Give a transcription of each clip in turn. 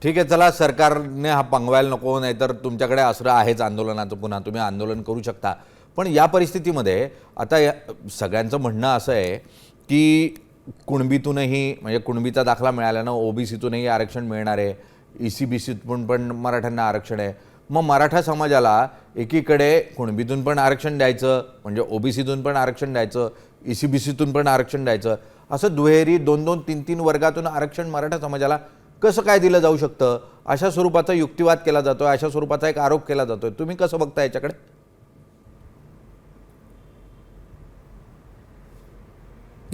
ठीक आहे, चला सरकारने हा पंगवायला नको, नाहीतर तुमच्याकडे असं आहेच आंदोलनाचं, पुन्हा तुम्ही आंदोलन करू शकता. पण या परिस्थितीमध्ये आता सगळ्यांचं म्हणणं असं आहे की कुणबीतूनही, म्हणजे कुणबीचा दाखला मिळाल्यानं ओबीसीतूनही आरक्षण मिळणार आहे, ECBCतून पण मराठ्यांना आरक्षण आहे. मग मराठा समाजाला एकीकडे कुणबीतून पण आरक्षण द्यायचं, म्हणजे ओबीसीतून पण आरक्षण द्यायचं, ECBCतून पण आरक्षण द्यायचं, असं दुहेरी 2-2, 3-3 वर्गातून आरक्षण मराठा समाजाला कसं काय दिलं जाऊ शकतं? अशा स्वरूपाचा युक्तिवाद केला जातो, अशा स्वरूपाचा एक आरोप केला जातोय. तुम्ही कसं बघता याच्याकडे?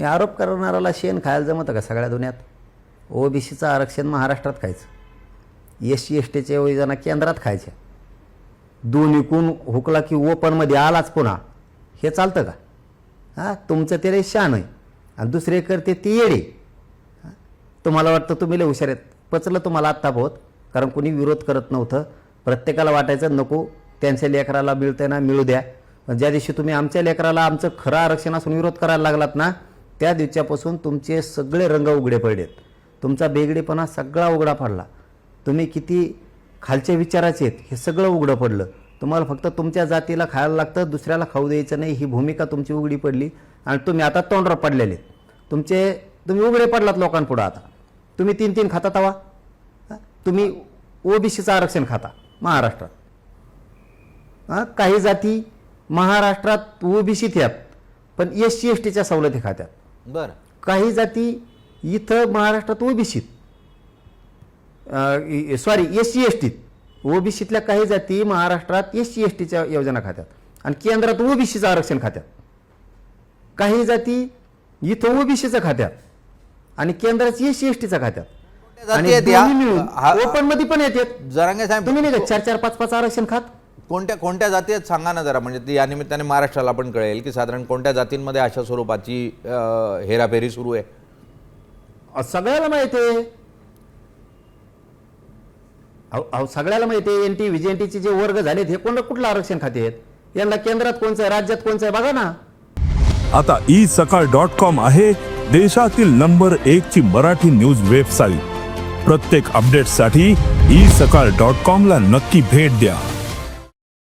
आरोप करणाऱ्याला शेण खायला जमतं का सगळ्या दुनियात? ओबीसीचं आरक्षण महाराष्ट्रात खायचं, SC STच्या योजना केंद्रात खायच्या, दोन्हीकून हुकला की ओपनमध्ये आलाच पुन्हा, हे चालतं का? हां, तुमचं ते शान आहे आणि दुसरे करते ती येडे. तुम्हाला वाटतं तुम्ही लय हुशार आहेत, पचलं तुम्हाला आत्ता बहुत, कारण कोणी विरोध करत नव्हतं. प्रत्येकाला वाटायचं नको त्यांच्या लेकराला मिळतंय ना, मिळू द्या. पण ज्या दिवशी तुम्ही आमच्या लेकराला आमचं खरं आरक्षण असून विरोध करायला लागलात ना, त्या दिवसापासून तुमचे सगळे रंग उघडे पडलेत, तुमचा बेगडेपणा सगळा उघडा पडला, तुम्ही किती खालच्या विचाराचे आहेत हे सगळं उघडं पडलं. तुम्हाला फक्त तुमच्या जातीला खायला लागतं, दुसऱ्याला खाऊ द्यायचं नाही, ही भूमिका तुमची उघडी पडली आणि तुम्ही आता तोंडवर पडलेले. तुम्ही उघडे पडलात लोकांपुढं. आता तुम्ही 3-3 खाता तवा, तुम्ही ओबीसीचं आरक्षण खाता महाराष्ट्रात. हां, काही जाती महाराष्ट्रात ओबीसीत आहेत पण SC STच्या सवलती खात्यात. बरं, काही जाती इथं महाराष्ट्रात ओबीसीत, SC STत, ओबीसीतल्या काही जाती महाराष्ट्रात SC STच्या योजना खात्यात आणि केंद्रात ओबीसीचं आरक्षण खात्यात. काही जाती इथं ओबीसीचं खात्यात आणि केंद्रात SC STच्या खात्यात. आणि ओपन मध्ये पण येतात. जरांगे साहेब, तुम्ही नाही 4-4, 5-5 आरक्षण खात? कोणत्या जाती आहेत सांगा ना जरा, म्हणजे या निमित्ताने महाराष्ट्राला पण कळेल की साधारण कोणत्या जातींमध्ये अशा स्वरूपाची हेराफेरी सुरू आहे. सगळ्याला माहिती आहे. सगळ्याला माहिती आहे. NT VJNTचे जे वर्ग झालेत हे कुठलं आरक्षण खाते आहेत? यांना केंद्रात कोणचं आहे, राज्यात कोणचं आहे बघा ना. आता isakal.com आहे देशातील नंबर 1 ची मराठी न्यूज वेबसाईट. प्रत्येक अपडेटसाठी isakal.com ला नक्की भेट द्या.